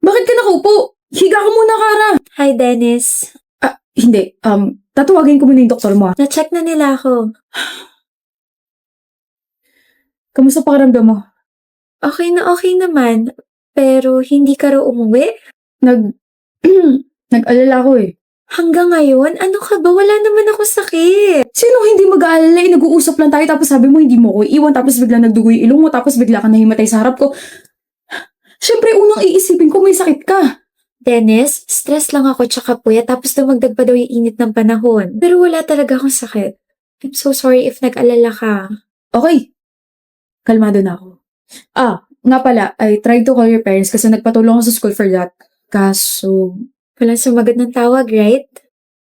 Bakit ka nakaupo? Higa ka muna, Kara. Hi, Dennis. Hindi. Tatawagin ko muna yung doktor mo. Na-check na nila ako. Kamusta pakiramdam mo? Okay naman. Pero hindi ka raw umuwi? Nag-alala ko eh. Hanggang ngayon? Ano ka ba? Wala naman akong sakit. Sino hindi mag-aalala eh? Nag-uusap lang tayo tapos sabi mo hindi mo ko iiwan tapos bigla nagdugo yung ilong mo tapos bigla ka nahimatay sa harap ko. Siyempre, unang iisipin ko may sakit ka. Dennis, stress lang ako tsaka puyat tapos dumagdag pa daw yung init ng panahon. Pero wala talaga akong sakit. I'm so sorry if nag-alala ka. Okay. Kalmado na ako. Nga pala, I tried to call your parents kasi nagpatulong ako sa school for that. Kaso, Walang sumagot ng tawag, right?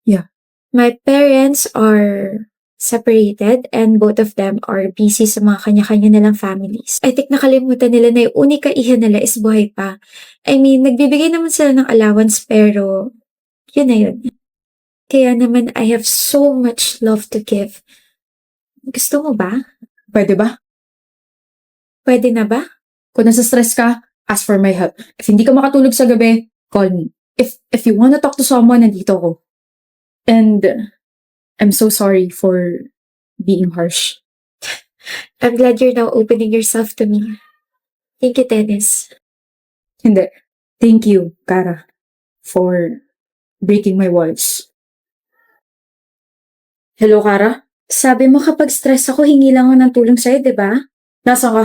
Yeah. My parents are separated and both of them are busy sa mga kanya-kanya nilang families. I think nakalimutan nila na yung unika iha nila is buhay pa. I mean, nagbibigay naman sila ng allowance pero yun na yun. Kaya naman I have so much love to give. Gusto mo ba? pwede ba? Pwede na ba? Kung nasa stress ka, ask for my help. If hindi ka makatulog sa gabi, call me. If you wanna talk to someone, nandito ko. And I'm so sorry for being harsh. I'm glad you're now opening yourself to me. Thank you, Dennis. Hindi. Thank you, Kara, for breaking my walls. Hello, Kara? Sabi mo kapag stress ako, hingi lang ako ng tulong sa'yo, di ba? Nasa ka?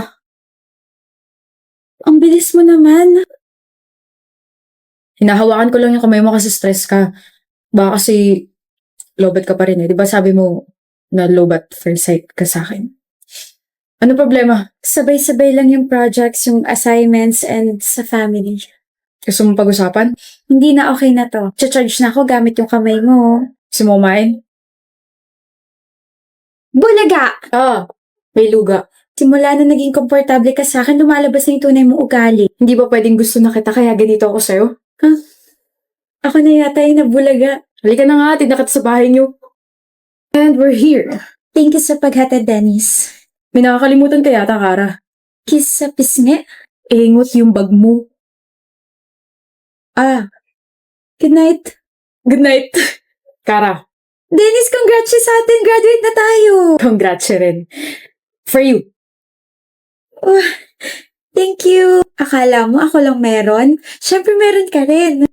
Ang bilis mo naman. Hinahawakan ko lang yung kamay mo kasi stress ka. Baka kasi lobat ka pa rin eh. Di ba sabi mo na lobat first sight ka sa akin? Ano problema? Sabay-sabay lang yung projects, yung assignments, and sa family. Gusto mo pag-usapan? Hindi na okay na to. Charge na ako gamit yung kamay mo. Gusto mo kumain? Bulaga! May luga. Simula na naging komportable ka sa akin, lumalabas na yung tunay mong ugali. Hindi ba pwedeng gusto na kita kaya ganito ako sa'yo? Ako na yata yung nabulaga. Halika na nga, tinda kita sa bahay niyo. And we're here. Thank you sa paghatid, Dennis. May nakakalimutan ka yata, Kara. Kiss sa pisngi. Ingot yung bag mo. Good night. Good night. Kara, Dennis, congrats sa atin. Graduate na tayo. congrats rin. For you. Thank you. Akala mo ako lang meron? Siyempre meron ka rin.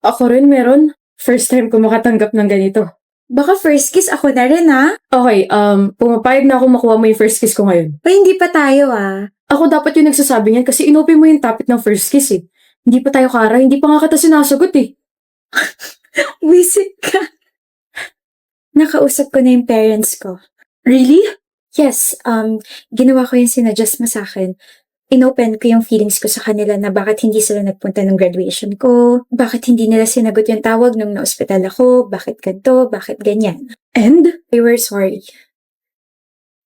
Ako rin meron. First time ko makatanggap ng ganito. Baka first kiss ako na rin, ha? Okay, pumapayag na ako makuha mo yung first kiss ko ngayon. O hindi pa tayo, ah. Ako dapat yung nagsasabi niyan kasi inopen mo yung topic ng first kiss eh. Hindi pa tayo, Kara. Hindi pa nga kita sinasagot eh. Visit ka. Nakausap ko na yung parents ko. Really? Yes, ginawa ko yung sinadjust mo sa akin. Inopen ko yung feelings ko sa kanila na bakit hindi sila nagpunta ng graduation ko, bakit hindi nila sinagot yung tawag nung na-hospital ako, bakit ganito, bakit ganyan. And? They were sorry.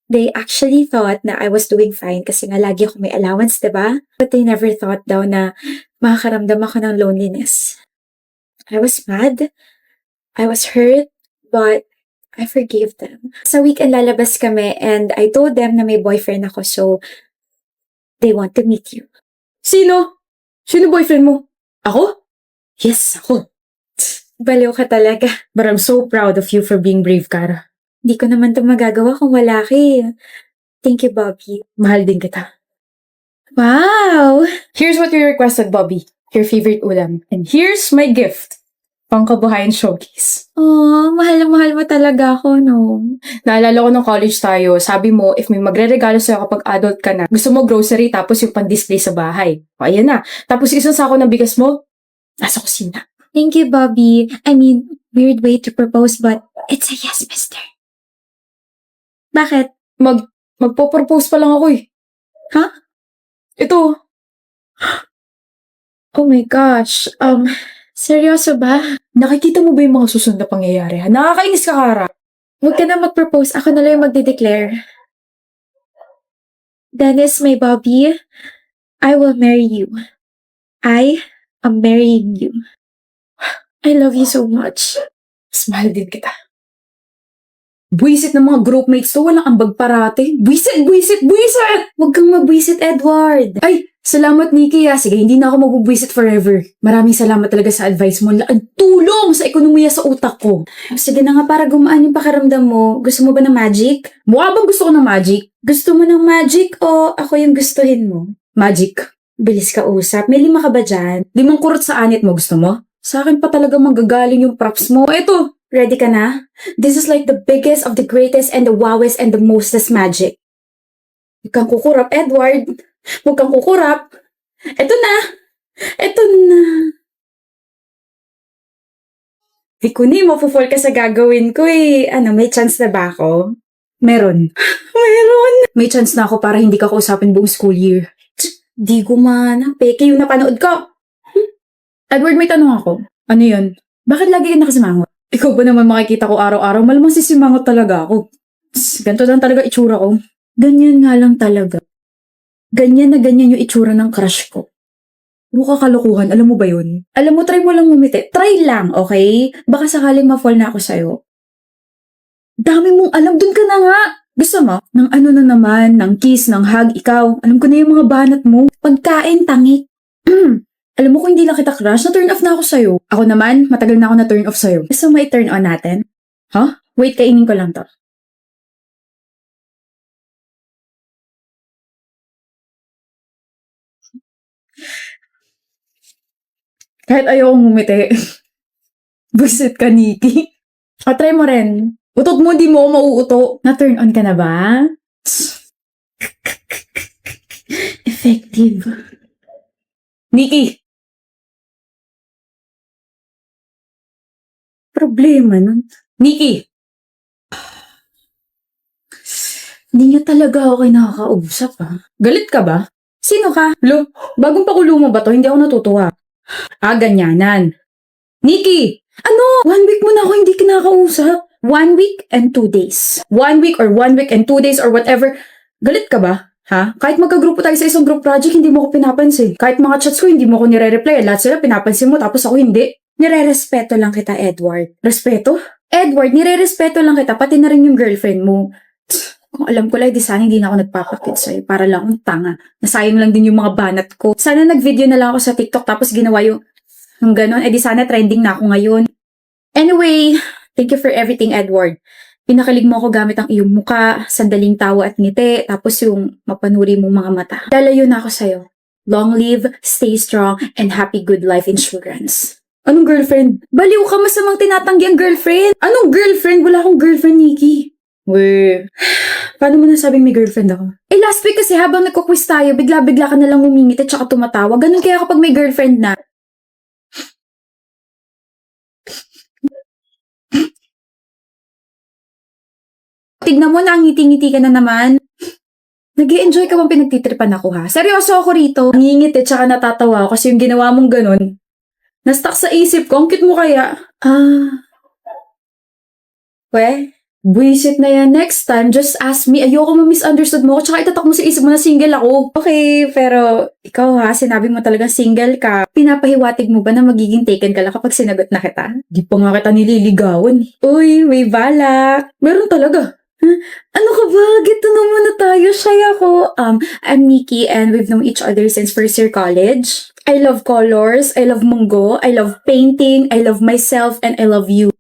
They actually thought na I was doing fine kasi nga lagi ako may allowance, diba? But they never thought daw na makakaramdam ako ng loneliness. I was mad. I was hurt. But I forgave them. Sa weekend lalabas kami and I told them na may boyfriend ako so they want to meet you. Sino? Sino boyfriend mo? Ako? Yes, ako. Baliw ka talaga. But I'm so proud of you for being brave, Kara. Di ko naman ito magagawa kung wala ka eh. Thank you, Bobby. Mahal din kita. Wow! Here's what you requested, Bobby. Your favorite ulam. And here's my gift. Pangkabuhayan showcase. Oh, mahal na mahal mo talaga ako, no? Naalala ko nung college tayo, sabi mo, if may magre-regalo sa'yo kapag adult ka na, gusto mo grocery tapos yung pan-display sa bahay. O, ayan na. Tapos isang sako ng bigas mo, nasa kusina. Thank you, Bobby. I mean, weird way to propose but it's a yes, mister. Bakit? Magpo-propose pa lang ako eh. Ha? Ito. Oh my gosh. Seryoso ba? Nakikita mo ba yung mga susunod na pangyayari? Ha? Nakakainis ka, Kara. Huwag ka na mag-propose. Ako na lang yung magde-declare. Dennis, my Bobby, I will marry you. I am marrying you. I love you so much. Mas mahal din kita. Buwisit ng mga groupmates to, walang ambag parate. Buwisit, buwisit, buwisit! Huwag kang mabwisit, Edward. Ay, salamat Nikki ah. Sige, hindi na ako mabubwisit forever. Maraming salamat talaga sa advice mo. Laking tulong sa ekonomiya sa utak ko. Sige na nga, para gumaan yung pakiramdam mo. Gusto mo ba ng magic? Mukha bang gusto ko ng magic? Gusto mo ng magic o ako yung gustuhin mo? Magic. Bilis ka usap. May 5 ka ba dyan? 5 kurot sa anit mo, gusto mo? Sa akin pa talaga manggagaling yung props mo. Eto, Ready ka na? This is like the biggest of the greatest and the wowest and the mostest magic. Huwag kang kukurap, Edward. Huwag kang kukurap. Eto na. Eto na. Di ko ni mapufall ka sa gagawin ko eh. Ano, may chance na ba ako? meron. Meron. May chance na ako para hindi ka kausapin buong school year. Di gumana. Peke yung napanood ko. Edward, may tanong ako. Ano yun? Bakit lagi ka nakasimangot? Ikaw ba naman makikita ko araw-araw? Malamang sisimangot talaga ako. Ganito lang talaga itsura ko. Ganyan nga lang talaga. Ganyan na ganyan yung itsura ng crush ko. Mukha kalokohan, alam mo ba yun? Alam mo, try mo lang umiti. Try lang, okay? Baka sakaling ma-fall na ako sa'yo. Dami mong alam, dun ka na nga! Gusto mo? Ng ano na naman, ng kiss, ng hug, ikaw. Alam ko na yung mga banat mo. Pagkain, tangik. Alam mo kung hindi lang kita crush, na-turn off na ako sa'yo. Ako naman, matagal na ako na-turn off sa'yo. Gusto mo i-turn on natin? Huh? Wait, kainin ko lang to. Kahit ayokong umiti. Buisit ka, Nikki. O, try mo rin. Utot mo, di mo ako mauuto. Na-turn on ka na ba? Effective. Nikki! Problema nun. Nikki! Hindi niya talaga ako kinakausap, ha? Galit ka ba? Sino ka? Lo, bagong pakulo mo ba to? Hindi ako natutuwa. Ah, ganyanan. Nikki! Ano? 1 week mo na ako hindi kinakausap. 1 week and 2 days. 1 week or 1 week and 2 days or whatever. Galit ka ba? Ha? Kahit magkagrupo tayo sa isang group project, hindi mo ko pinapansin. Kahit mga chats ko, hindi mo ko nire-reply. Lahat sila pinapansin mo, tapos ako hindi. Nire-respeto lang kita, Edward. Respeto? Edward, nire-respeto lang kita, pati na rin yung girlfriend mo. Kung alam ko lang, di sana hindi na ako nagpapakit sa'yo para lang akong tanga. Nasayang lang din yung mga banat ko. Sana nag-video na lang ako sa TikTok tapos ginawa yung ganon. Eh di sana trending na ako ngayon. Anyway, thank you for everything, Edward. Pinakalig mo ako gamit ang iyong muka, sandaling tawa at ngiti, tapos yung mapanuri mong mga mata. Lalayo na ako sa'yo. Long live, stay strong, and happy good life insurance. Anong girlfriend? Baliw ka, masamang tinatanggi ang girlfriend. Anong girlfriend? Wala akong girlfriend, Nikki. Weh, paano mo nasabing may girlfriend ako? Eh last week kasi habang nagko-quiz tayo, bigla-bigla ka nalang umingit at saka tumatawa. Ganun kaya kapag may girlfriend na. Tignan mo na, ngiti-ngiti ka na naman. Nag-i-enjoy ka bang pinagtitripan ako ha? Seryoso ako rito. Ngingit at saka natatawa ako kasi yung ginawa mong ganun. Na-stuck sa isip ko, ang cute mo kaya. Weh? Buisit na yan. Next time, just ask me. Ayoko ma-misunderstood mo ako. Tsaka itatak mo sa isip mo na single ako. Okay, pero ikaw ha, sinabi mo talagang single ka. Pinapahiwatig mo ba na magiging taken ka lang kapag sinagot na kita? Di pa nga kita nililigawan. Uy, may balak. Meron talaga. Huh? Ano ka ba? Get to know mo na tayo. Shy ako. I'm Nikki and we've known each other since first year college. I love colors. I love munggo. I love painting. I love myself and I love you.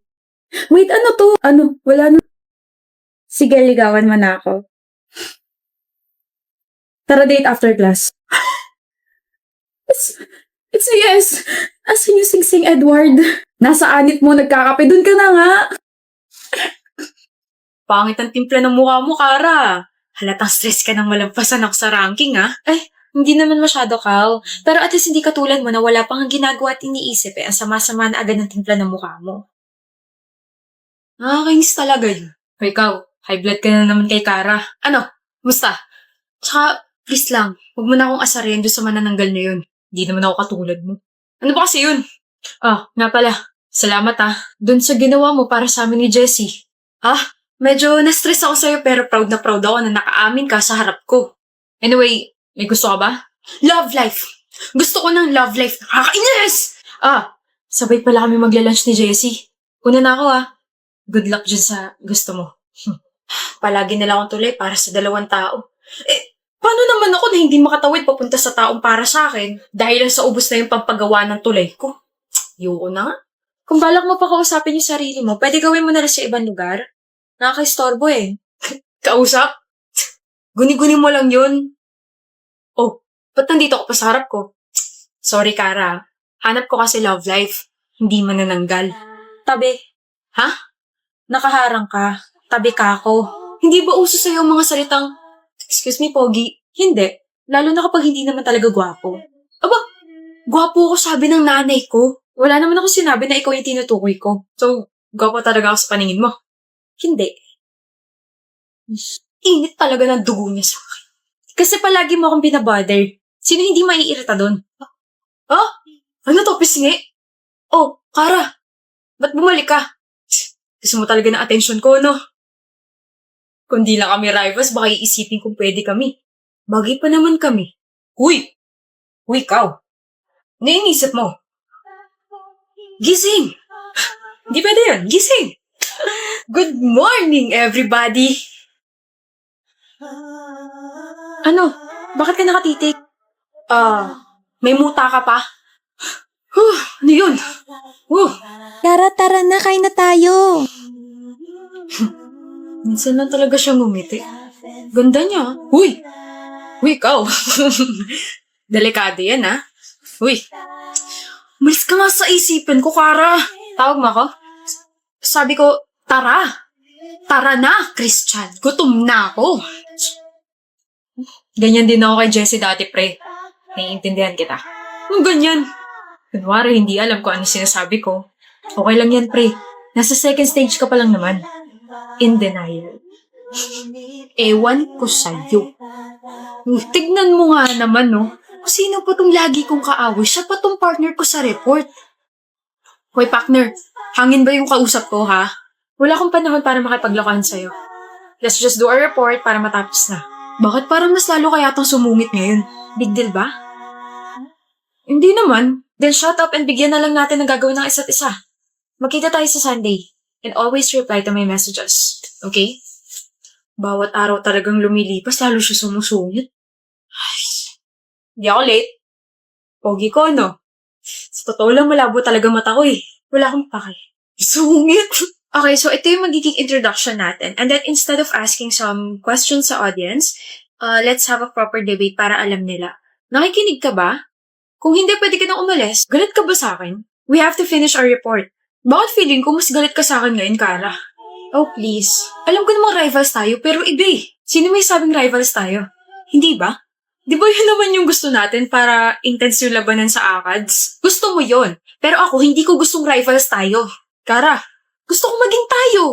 Wait, ano to? Ano? Wala na. Sige, ligawan mo na ako. Tara date after class. It's a yes. Asan yung sing-sing, Edward? Nasa anit mo, nagkakape. Dun ka na nga. Pangit ang timpla ng mukha mo, Kara. Halatang stress ka nang malampasan ako sa ranking, ah. Hindi naman masyado, Kal. Pero at least hindi katulad mo na wala pang ginagawa at iniisip ang sama-sama na agad ng timpla ng mukha mo. Nakakainis talaga yun. O ikaw, high blood ka na naman kay Kara. Ano? Musta? Tsaka, please lang, huwag mo na akong asarin doon sa manananggal na yun. Hindi naman ako katulad mo. Ano ba kasi yun? Nga pala. Salamat doon sa ginawa mo para sa amin ni Jessie. Medyo na-stress ako sa'yo pero proud na proud ako na nakaamin ka sa harap ko. Anyway, may gusto ka ba? Love life! Gusto ko ng love life. Nakakainis! Sabay pala kami magla-lunch ni Jessie. Una na ako Good luck dyan sa gusto mo. Palagi na lang akong tulay para sa dalawang tao. Paano naman ako na hindi makatawid papunta sa taong para sa akin dahil lang sa ubos na yung pampagawa ng tulay ko? Ayoko na nga. Kung balak mo pa kausapin yung sarili mo, pwede gawin mo na lang sa ibang lugar. Nakaka-istorbo eh. Kausap? Guni-guni mo lang yun. Oh, ba't nandito ako pa sa harap ko? Sorry, Kara. Hanap ko kasi love life. Hindi manananggal. Tabi. Ha? Nakaharang ka. Tabi ka ako. Hindi ba uso sa'yo ang mga salitang, excuse me, Pogi? Hindi. Lalo na kapag hindi naman talaga gwapo. Aba, gwapo ako sabi ng nanay ko. Wala naman ako sinabi na ikaw yung tinutukoy ko. So, gwapo talaga ako sa paningin mo? Hindi. Init talaga ng dugo niya sa akin. Kasi palagi mo akong binabother. Sino hindi maiirita doon? Ah? Ano to, pisngi? Oh, Kara. Ba't bumalik ka? Gusto mo talaga ng atensyon ko, no? Kung di lang kami rivals, baka iisipin kung pwede kami. Bagay pa naman kami. Uy! Uy, ikaw! Ano yung inisip mo? Gising! Hindi pwede yan. Gising! Good morning, everybody! Ano? Bakit ka nakatitik? May muta ka pa? Ano yun? Kara, tara na, kain na tayo. Minsan lang talaga siya ngumiti. Ganda niya. Uy, ikaw. Delikado yan, ha? Uy, umalis ka nga sa isipan ko, Kara. Tawag mo ako? Sabi ko, tara. Tara na, Christian. Gutom na ako. Ganyan din ako kay Jessie dati, pre. Naiintindihan kita. Ganyan. Kunwari, hindi alam kung ano sinasabi ko. Okay lang yan, pre. Nasa second stage ka pa lang naman. In denial. Ewan ko sa'yo. Tignan mo nga naman, no? Kung sino pa tong lagi kong kaaway, siya pa tong partner ko sa report. Hoy, partner, hangin ba yung kausap ko, ha? Wala akong panahon para makipaglokohan sa'yo. Let's just do our report para matapos na. Bakit parang mas lalo kaya tong sumungit ngayon? Big deal ba? Hindi naman. Then shut up and bigyan na lang natin ng gagawin ng isa't isa. Magkita tayo sa Sunday. And always reply to my messages. Okay? Bawat araw talagang lumilipas, lalo siya sumusungit. Ay, hindi ako late. Pogi ko, no? Sa totoo lang, malabo talaga mata ko eh. Wala akong pake. Sungit! Okay, so ito yung magiging introduction natin. And then instead of asking some questions sa audience, let's have a proper debate para alam nila. Nakikinig ka ba? Kung hindi, pwede ka nang umalis. Galit ka ba sa akin? We have to finish our report. Bakit feeling ko mas galit ka sa akin ngayon, Kara? Oh, please. Alam ko namang rivals tayo, pero iba eh. Sino may sabing rivals tayo? Hindi ba? Di ba yun naman yung gusto natin para intense yung labanan sa ACADS? Gusto mo yon. Pero ako, hindi ko gustong rivals tayo. Kara, gusto ko maging tayo.